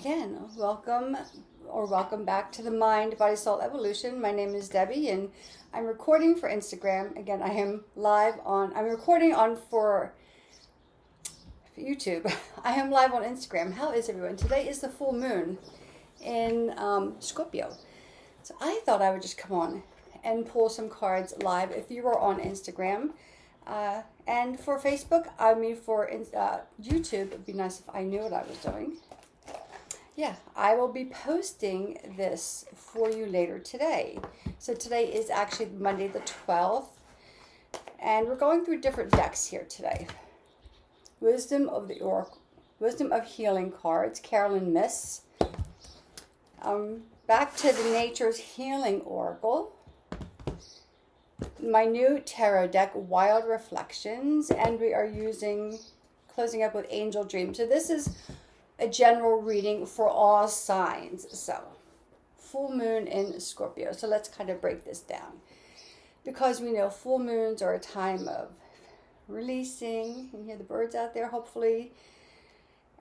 Again, welcome back to the Mind, Body, Soul Evolution. My name is Debbie and I'm recording for Instagram. Again, I'm recording for YouTube. I am live on Instagram. How is everyone? Today is the full moon in Scorpio. So I thought I would just come on and pull some cards live if you were on Instagram. And for Facebook, for YouTube, it'd be nice if I knew what I was doing. Yeah, I will be posting this for you later today. So today is actually Monday the 12th. And we're going through different decks here today. Wisdom of the Oracle, Wisdom of Healing cards, Carolyn Miss. Back to the Nature's Healing Oracle. My new tarot deck, Wild Reflections. And we are closing up with Angel Dream. So this is a general reading for all signs. So, full moon in Scorpio. So let's kind of break this down. Because we know full moons are a time of releasing. You can hear the birds out there, hopefully.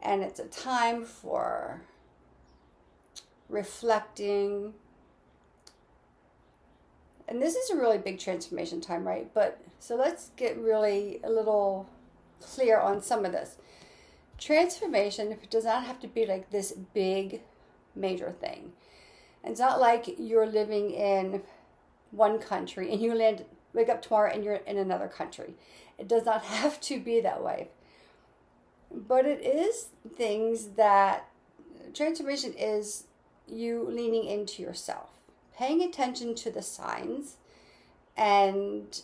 And it's a time for reflecting. And this is a really big transformation time, right? So let's get really a little clear on some of this. Transformation does not have to be like this big, major thing. It's not like you're living in one country and you wake up tomorrow and you're in another country. It does not have to be that way. But it is things that transformation is you leaning into yourself, paying attention to the signs and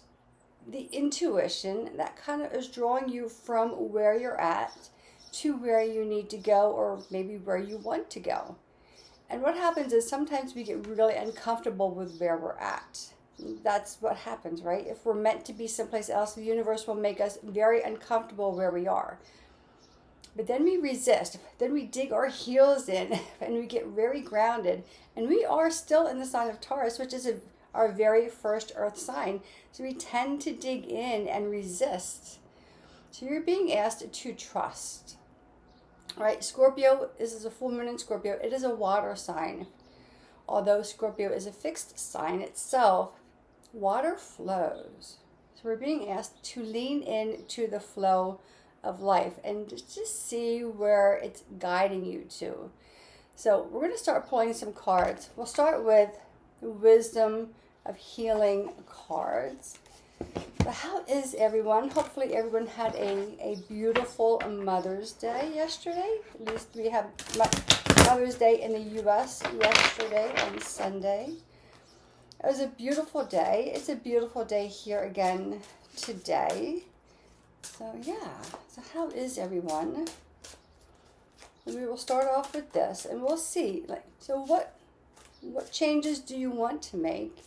the intuition that kind of is drawing you from where you're at to where you need to go, or maybe where you want to go. And what happens is sometimes we get really uncomfortable with where we're at. That's what happens, right? If we're meant to be someplace else, the universe will make us very uncomfortable where we are. But then we resist, then we dig our heels in and we get very grounded. And we are still in the sign of Taurus, which is our very first earth sign. So we tend to dig in and resist. So you're being asked to trust. Right, Scorpio, this is a full moon in Scorpio. It is a water sign. Although Scorpio is a fixed sign itself, water flows. So we're being asked to lean into the flow of life and just see where it's guiding you to. So we're going to start pulling some cards. We'll start with the Wisdom of Healing cards. But how is everyone? Hopefully everyone had a beautiful Mother's Day yesterday. At least we have Mother's Day in the U.S. yesterday on Sunday. It was a beautiful day. It's a beautiful day here again today. So yeah, so how is everyone? And we will start off with this and we'll see. So what changes do you want to make?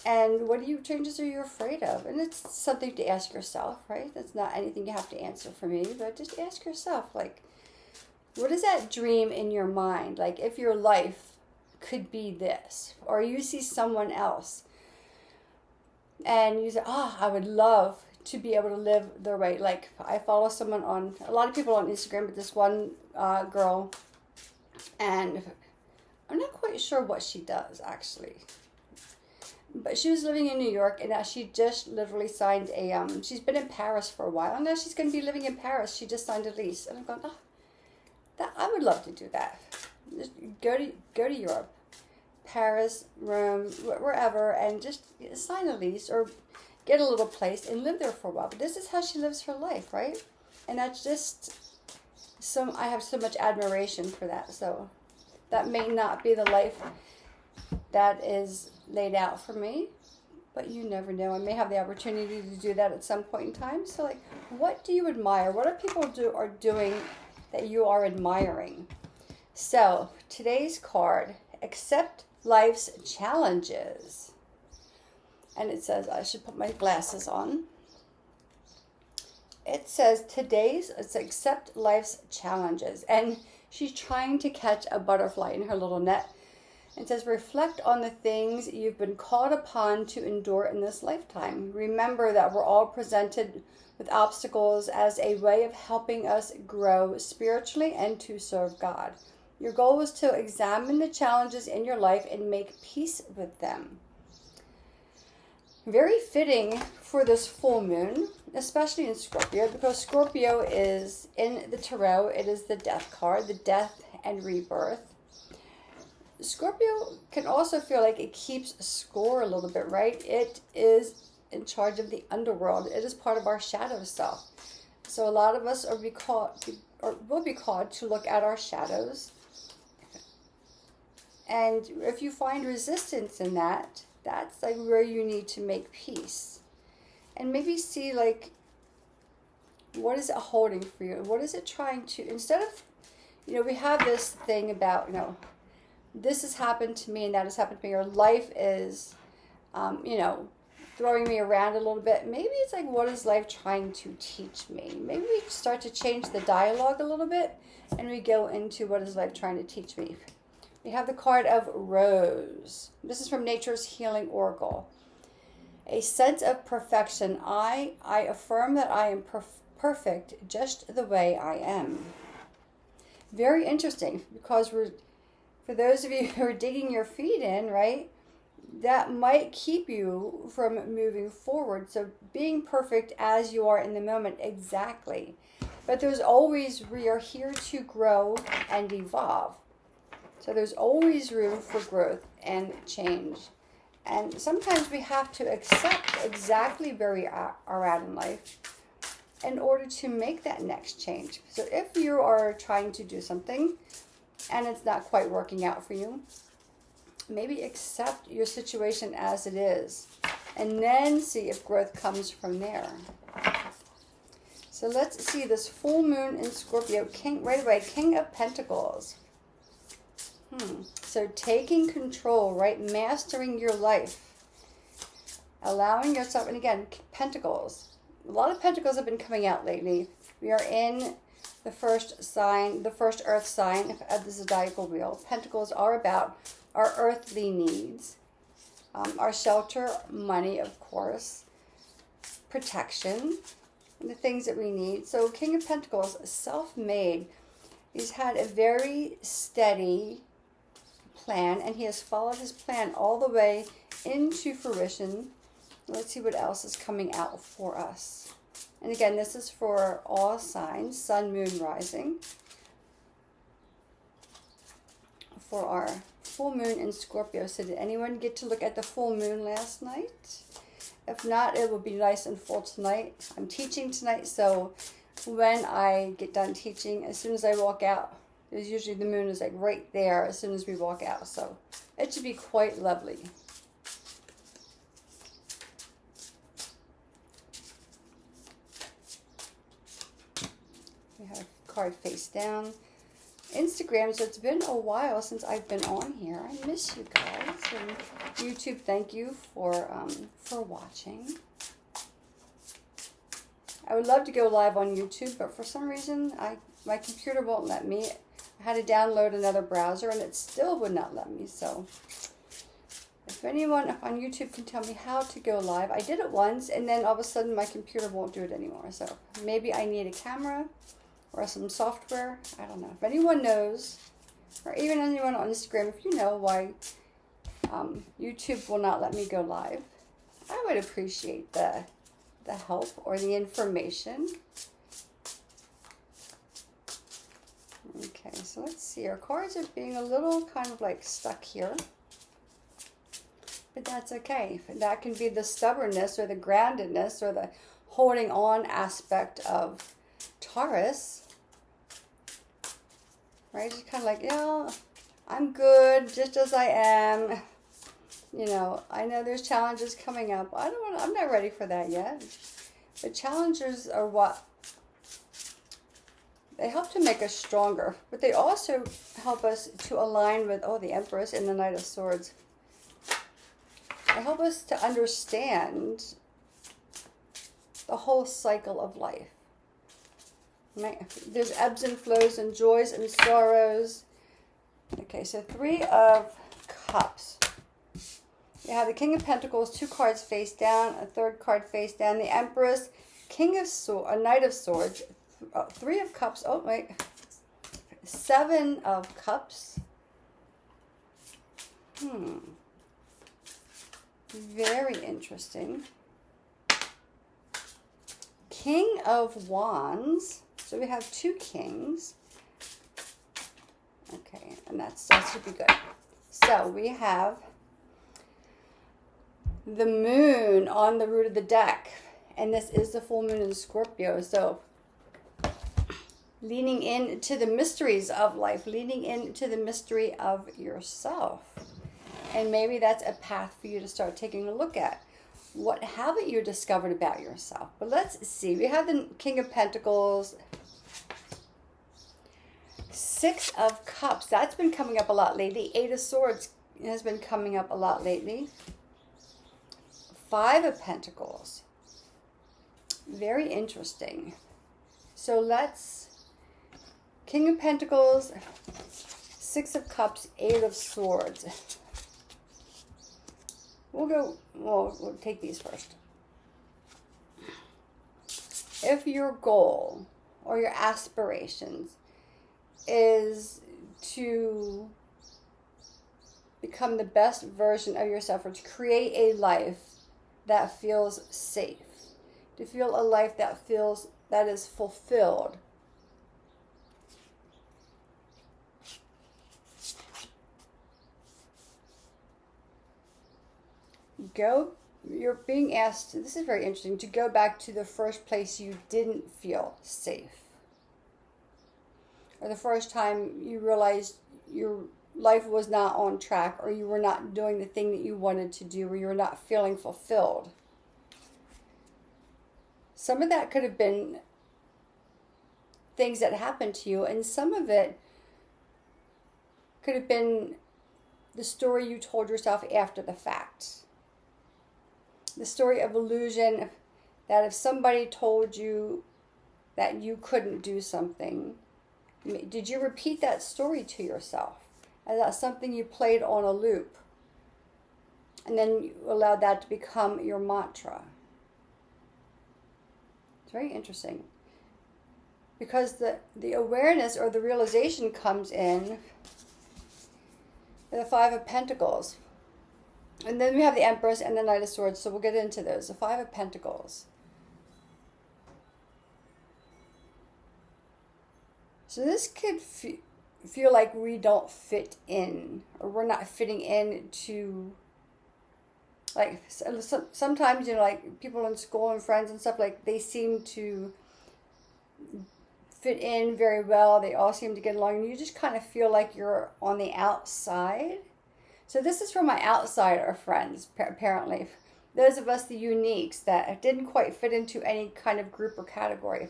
And what changes are you afraid of? And it's something to ask yourself, right? That's not anything you have to answer for me, but just ask yourself, what is that dream in your mind? Like, if your life could be this, or you see someone else, and you say, I would love to be able to live their way. Like, I follow a lot of people on Instagram, but this one girl, and I'm not quite sure what she does, actually. But she was living in New York, and now she just literally signed she's been in Paris for a while, and now she's going to be living in Paris. She just signed a lease. And I'm going, I would love to do that. Just go to Europe, Paris, Rome, wherever, and just sign a lease or get a little place and live there for a while. But this is how she lives her life, right? And that's just I have so much admiration for that. So that may not be the life that is laid out for me, but you never know. I may have the opportunity to do that at some point in time. So what do you admire? What are people are doing that you are admiring? So today's card, Accept Life's Challenges. And it says, I should put my glasses on. It says it's Accept Life's Challenges. And she's trying to catch a butterfly in her little net. It says, reflect on the things you've been called upon to endure in this lifetime. Remember that we're all presented with obstacles as a way of helping us grow spiritually and to serve God. Your goal is to examine the challenges in your life and make peace with them. Very fitting for this full moon, especially in Scorpio, because Scorpio is in the Tarot. It is the death card, the death and rebirth. Scorpio can also feel like it keeps score a little bit, right? It is in charge of the underworld. It is part of our shadow self. So a lot of us will be called to look at our shadows. And if you find resistance in that, that's like where you need to make peace. And maybe see like, what is it holding for you? What is it trying to, instead of, we have this thing about, this has happened to me and that has happened to me, or life is, throwing me around a little bit. Maybe it's like, what is life trying to teach me? Maybe we start to change the dialogue a little bit and we go into, what is life trying to teach me? We have the card of Rose. This is from Nature's Healing Oracle. A sense of perfection. I affirm that I am perfect just the way I am. Very interesting, because for those of you who are digging your feet in, right, that might keep you from moving forward. So being perfect as you are in the moment, exactly. But we are here to grow and evolve. So there's always room for growth and change. And sometimes we have to accept exactly where we are at in life in order to make that next change. So if you are trying to do something and it's not quite working out for you, maybe accept your situation as it is and then see if growth comes from there. So let's see this full moon in Scorpio. Right away, King of Pentacles. So taking control, right? Mastering your life. Allowing yourself, and again, Pentacles. A lot of Pentacles have been coming out lately. We are in the first sign, the first earth sign of the zodiacal wheel. Pentacles are about our earthly needs, our shelter, money, of course, protection, and the things that we need. So King of Pentacles, self-made. He's had a very steady plan, and he has followed his plan all the way into fruition. Let's see what else is coming out for us. And again, this is for all signs, sun, moon, rising. For our full moon in Scorpio. So did anyone get to look at the full moon last night? If not, it will be nice and full tonight. I'm teaching tonight, so when I get done teaching, as soon as I walk out, there's usually the moon is like right there as soon as we walk out. So it should be quite lovely. We have card face down. Instagram, so it's been a while since I've been on here. I miss you guys. And YouTube, thank you for watching. I would love to go live on YouTube, but for some reason, my computer won't let me. I had to download another browser, and it still would not let me. So if anyone on YouTube can tell me how to go live. I did it once, and then all of a sudden, my computer won't do it anymore. So maybe I need a camera or some software. I don't know. If anyone knows, or even anyone on Instagram, if you know why YouTube will not let me go live, I would appreciate the help or the information. Okay, so let's see. Our cards are being a little kind of like stuck here. But that's okay. That can be the stubbornness or the groundedness or the holding on aspect of Taurus. Right? Just kind of like, I'm good just as I am. I know there's challenges coming up. I'm not ready for that yet. The challenges are they help to make us stronger, but they also help us to align with, the Empress and the Knight of Swords. They help us to understand the whole cycle of life. There's ebbs and flows and joys and sorrows. Okay, so 3 of Cups. You have the King of Pentacles, 2 cards face down, a 3rd card face down, the Empress, King of Swords, a Knight of Swords, 3 of Cups, 7 of Cups. Very interesting. King of Wands. So we have 2 kings. Okay, and that should be good. So we have the moon on the root of the deck. And this is the full moon in Scorpio. So leaning into the mysteries of life, leaning into the mystery of yourself. And maybe that's a path for you to start taking a look at. What haven't you discovered about yourself? But let's see. We have the King of Pentacles, 6 of Cups. That's been coming up a lot lately. 8 of Swords has been coming up a lot lately. 5 of Pentacles. Very interesting. So let's... King of Pentacles, 6 of Cups, 8 of Swords. We'll take these first. If your goal or your aspirations is to become the best version of yourself, or to create a life that feels safe, to feel a life that is fulfilled, you're being asked, this is very interesting, to go back to the first place you didn't feel safe. Or the first time you realized your life was not on track, or you were not doing the thing that you wanted to do, or you were not feeling fulfilled. Some of that could have been things that happened to you, and some of it could have been the story you told yourself after the fact. The story of illusion, that if somebody told you that you couldn't do something, did you repeat that story to yourself? Is that something you played on a loop? And then you allowed that to become your mantra. It's very interesting. Because the awareness or the realization comes in the 5 of Pentacles. And then we have the Empress and the Knight of Swords, so we'll get into those. The 5 of Pentacles. So this could feel like we don't fit in, or we're not fitting in to, like, sometimes, like people in school and friends and stuff, like they seem to fit in very well. They all seem to get along, and you just kind of feel like you're on the outside. So this is for my outsider friends, apparently. Those of us, the uniques, that didn't quite fit into any kind of group or category.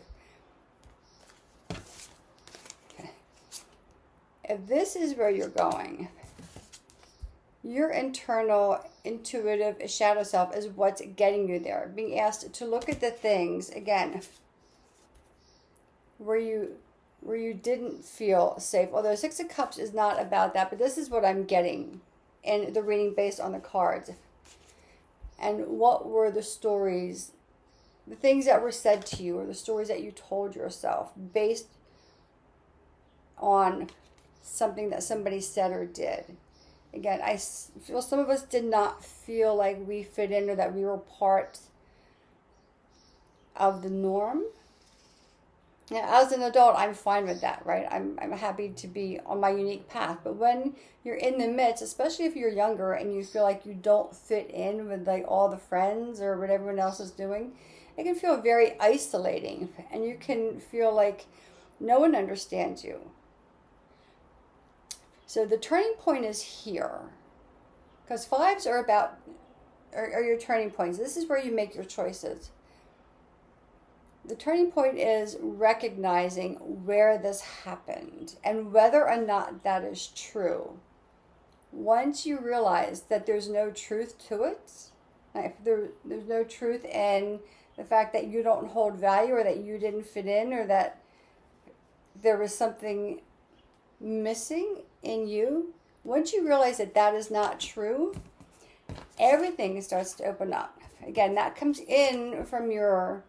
Okay. If this is where you're going, your internal, intuitive shadow self is what's getting you there. Being asked to look at the things, again, where you didn't feel safe. Although 6 of Cups is not about that, but this is what I'm getting in the reading based on the cards. And what were the stories, the things that were said to you, or the stories that you told yourself based on something that somebody said or did. Again, I feel some of us did not feel like we fit in, or that we were part of the norm. Yeah, as an adult, I'm fine with that, right? I'm happy to be on my unique path. But when you're in the midst, especially if you're younger and you feel like you don't fit in with like all the friends or what everyone else is doing, it can feel very isolating, and you can feel like no one understands you. So the turning point is here, because 5s are your turning points. This is where you make your choices. The turning point is recognizing where this happened and whether or not that is true. Once you realize that there's no truth to it, like there's no truth in the fact that you don't hold value, or that you didn't fit in, or that there was something missing in you, Once you realize that that is not true, everything starts to open up. Again, that comes in from your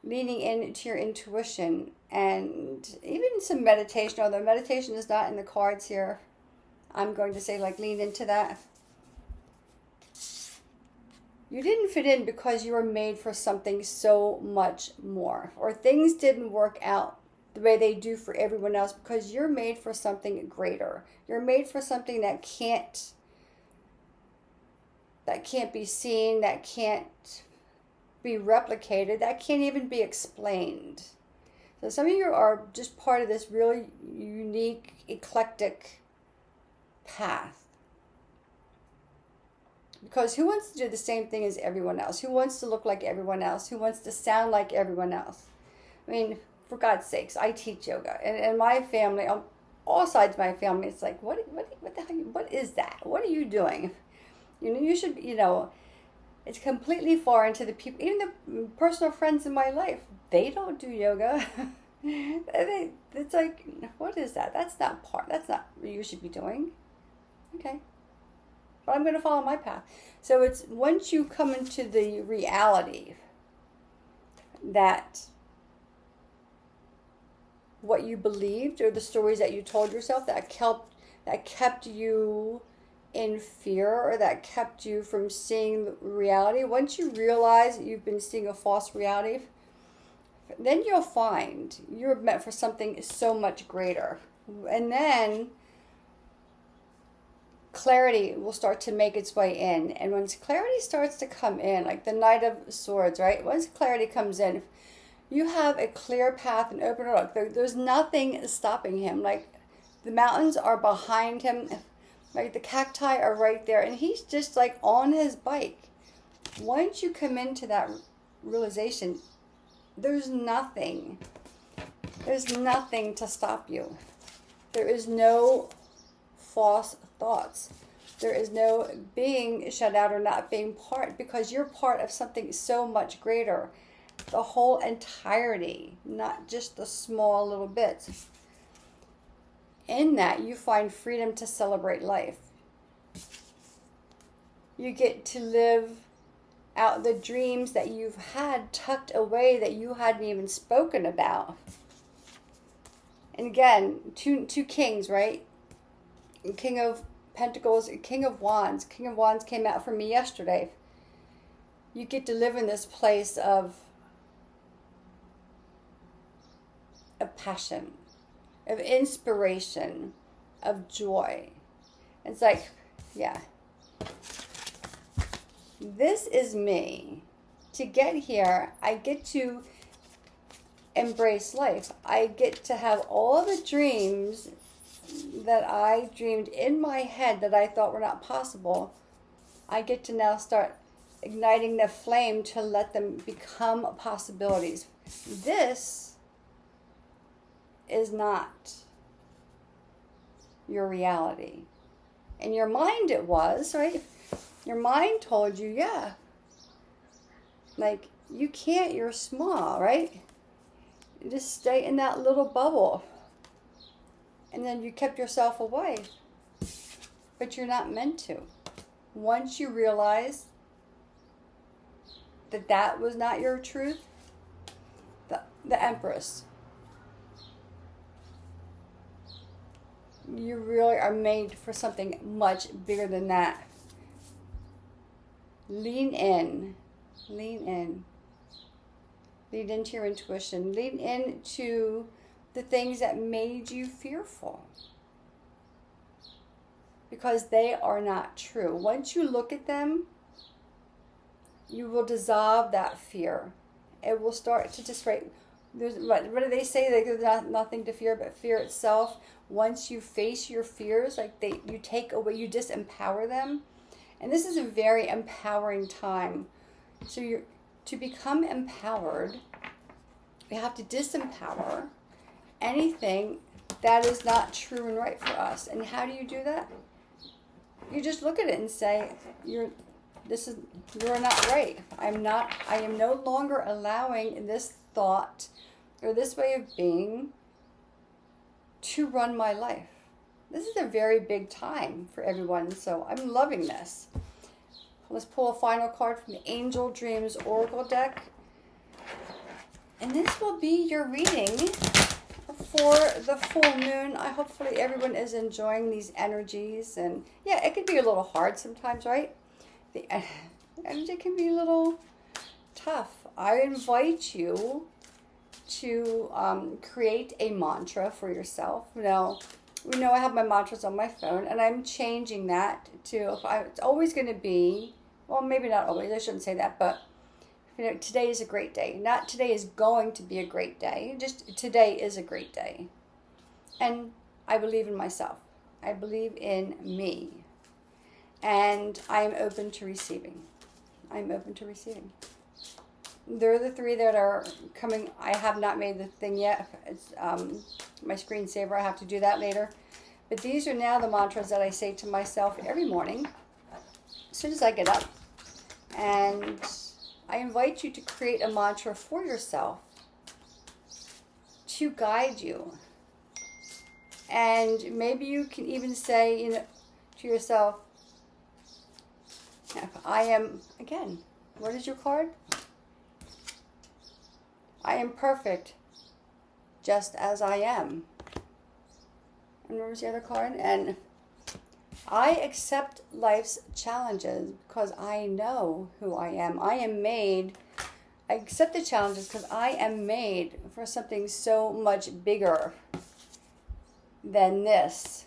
leaning into your intuition and even some meditation, although meditation is not in the cards here. I'm going to say, like, lean into that. You didn't fit in because you were made for something so much more, or things didn't work out the way they do for everyone else because you're made for something greater. You're made for something that can't be seen, that can't be replicated, that can't even be explained. So some of you are just part of this really unique, eclectic path. Because who wants to do the same thing as everyone else? Who wants to look like everyone else? Who wants to sound like everyone else? I mean, for God's sakes, I teach yoga. And my family, on all sides of my family, it's like, what the hell, what is that? What are you doing? You should, it's completely foreign to the people, even the personal friends in my life. They don't do yoga. It's like, what is that? That's not what you should be doing. Okay. But I'm going to follow my path. So it's once you come into the reality that what you believed or the stories that you told yourself that kept you in fear or that kept you from seeing reality, once you realize that you've been seeing a false reality, then you'll find you're meant for something so much greater. And then clarity will start to make its way in. And once clarity starts to come in, like the Knight of Swords, right? Once clarity comes in, you have a clear path and open look. There's nothing stopping him. Like the mountains are behind him, like the cacti are right there, and he's just like on his bike. Once you come into that realization, there's nothing to stop you. There is no false thoughts. There is no being shut out or not being part, because you're part of something so much greater. The whole entirety, not just the small little bits. In that, you find freedom to celebrate life. You get to live out the dreams that you've had tucked away that you hadn't even spoken about. And again, two kings, right? King of Pentacles, King of Wands. King of Wands came out for me yesterday. You get to live in this place of passion, of inspiration, of joy. It's like, yeah, this is me. To get here, I get to embrace life. I get to have all the dreams that I dreamed in my head that I thought were not possible. I get to now start igniting the flame to let them become possibilities. This is not your reality. In your mind it was, right? Your mind told you, yeah, like you can't, you're small, right? You just stay in that little bubble. And then you kept yourself away. But you're not meant to. Once you realize that that was not your truth, the Empress, you really are made for something much bigger than that. Lean in. Lean in. Lean into your intuition. Lean into the things that made you fearful. Because they are not true. Once you look at them, you will dissolve that fear. It will start to just, right, what do they say? There's nothing to fear but fear itself. Once you face your fears, like you take away, you disempower them. And this is a very empowering time. So to become empowered, you have to disempower anything that is not true and right for us. And how do you do that? You just look at it and say, you're not right. I am no longer allowing this thought or this way of being to run my life. This is a very big time for everyone, so I'm loving this. Let's pull a final card from the Angel Dreams Oracle deck. And this will be your reading for the full moon. Hopefully everyone is enjoying these energies. And yeah, it can be a little hard sometimes, right? The energy can be a little tough. I invite you to create a mantra for yourself. Now, you know I have my mantras on my phone, and I'm changing that to, it's always going to be, well, maybe not always, I shouldn't say that, but you know, today is a great day. Not today is going to be a great day, just today is a great day. And I believe in myself. I believe in me. And I am open to receiving. I'm open to receiving. There are the three that are coming. I have not made the thing yet. It's my screensaver. I have to do that later. But these are now the mantras that I say to myself every morning as soon as I get up. And I invite you to create a mantra for yourself to guide you. And maybe you can even say, you know, to yourself, I am, again, what is your card? I am perfect, just as I am. And where was the other card? And I accept life's challenges because I know who I am. I accept the challenges because I am made for something so much bigger than this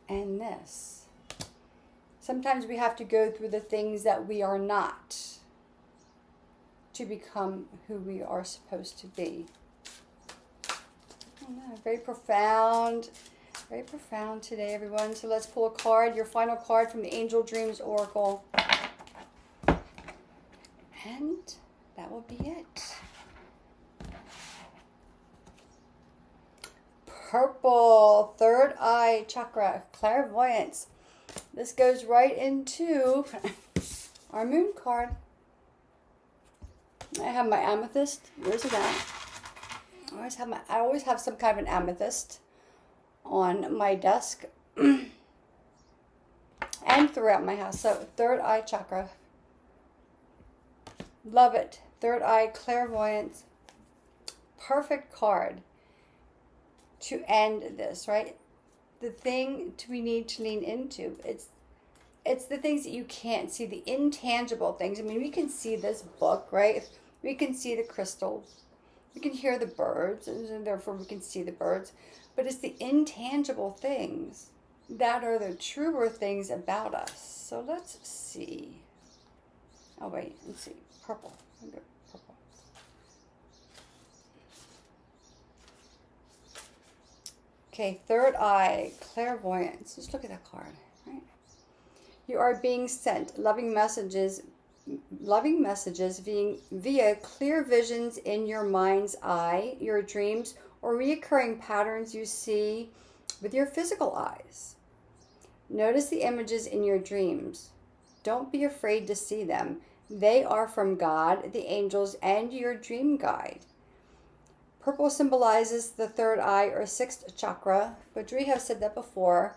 and this. Sometimes we have to go through the things that we are not to become who we are supposed to be. I don't know, very profound today, everyone. So let's pull a card, your final card from the Angel Dreams Oracle. And that will be it. Purple, third eye chakra, clairvoyance. This goes right into our moon card. I have my amethyst. Where's it at? I always have some kind of an amethyst on my desk and throughout my house. So third eye chakra. Love it. Third eye clairvoyance. Perfect card to end this, right? The thing we need to lean into. It's the things that you can't see, the intangible things. I mean, we can see this book, right? We can see the crystals. We can hear the birds, and therefore we can see the birds. But it's the intangible things that are the truer things about us. So let's see. Oh, wait, let's see. Purple. I'll go purple. Okay, third eye, clairvoyance. Just look at that card, right? You are being sent loving messages via clear visions in your mind's eye, your dreams, or reoccurring patterns you see with your physical eyes. Notice the images in your dreams. Don't be afraid to see them. They are from God, the angels, and your dream guide. Purple symbolizes the third eye or sixth chakra. Badri have said that before.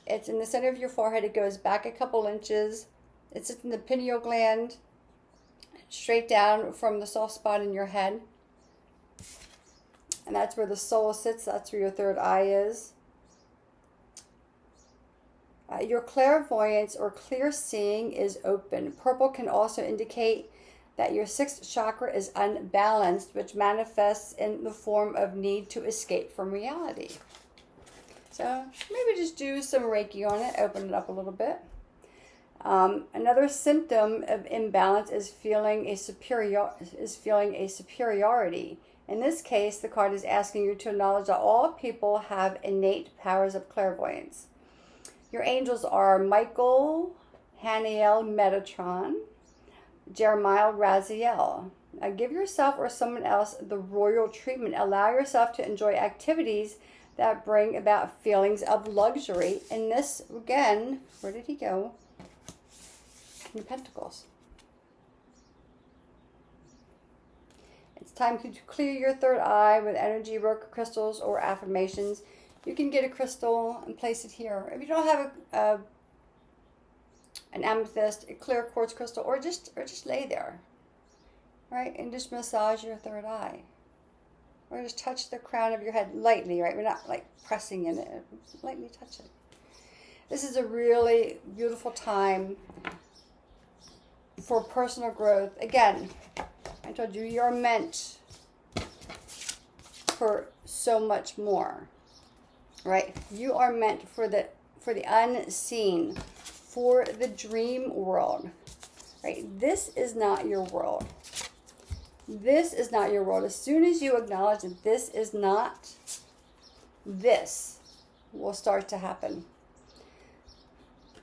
It's in the center of your forehead. It goes back a couple inches. It sits in the pineal gland, straight down from the soft spot in your head. And that's where the soul sits. That's where your third eye is. Your clairvoyance or clear seeing is open. Purple can also indicate that your sixth chakra is unbalanced, which manifests in the form of need to escape from reality. So maybe just do some Reiki on it, open it up a little bit. Another symptom of imbalance is feeling a superiority. In this case, the card is asking you to acknowledge that all people have innate powers of clairvoyance. Your angels are Michael, Haniel, Metatron, Jeremiah, Raziel. Now give yourself or someone else the royal treatment. Allow yourself to enjoy activities that bring about feelings of luxury. And this, again, where did he go? King of Pentacles. It's time to clear your third eye with energy work, crystals, or affirmations. You can get a crystal and place it here. If you don't have an amethyst, a clear quartz crystal, or just lay there, right? And just massage your third eye. Or just touch the crown of your head lightly, right? We're not like pressing in it. Lightly touch it. This is a really beautiful time for personal growth. Again, I told you, you're meant for so much more, right? You are meant for the unseen, for the dream world, right? This is not your world. This is not your world. As soon as you acknowledge that this is not, this will start to happen.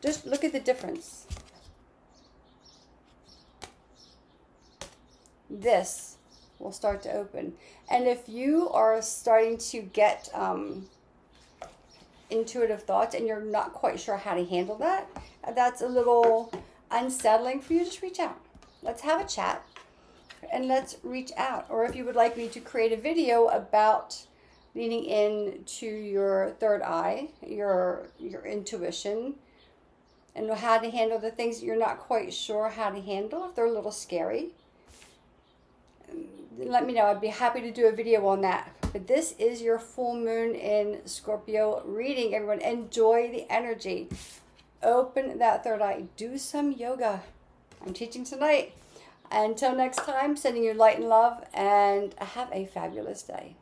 Just look at the difference. This will start to open. And if you are starting to get intuitive thoughts and you're not quite sure how to handle that, that's a little unsettling for you, just reach out. Let's have a chat. And let's reach out. Or if you would like me to create a video about leaning into your third eye, your intuition, and how to handle the things that you're not quite sure how to handle, if they're a little scary, let me know. I'd be happy to do a video on that. But this is your full moon in Scorpio reading, everyone. Enjoy the energy. Open that third eye. Do some yoga. I'm teaching tonight. Until next time, sending you light and love, and have a fabulous day.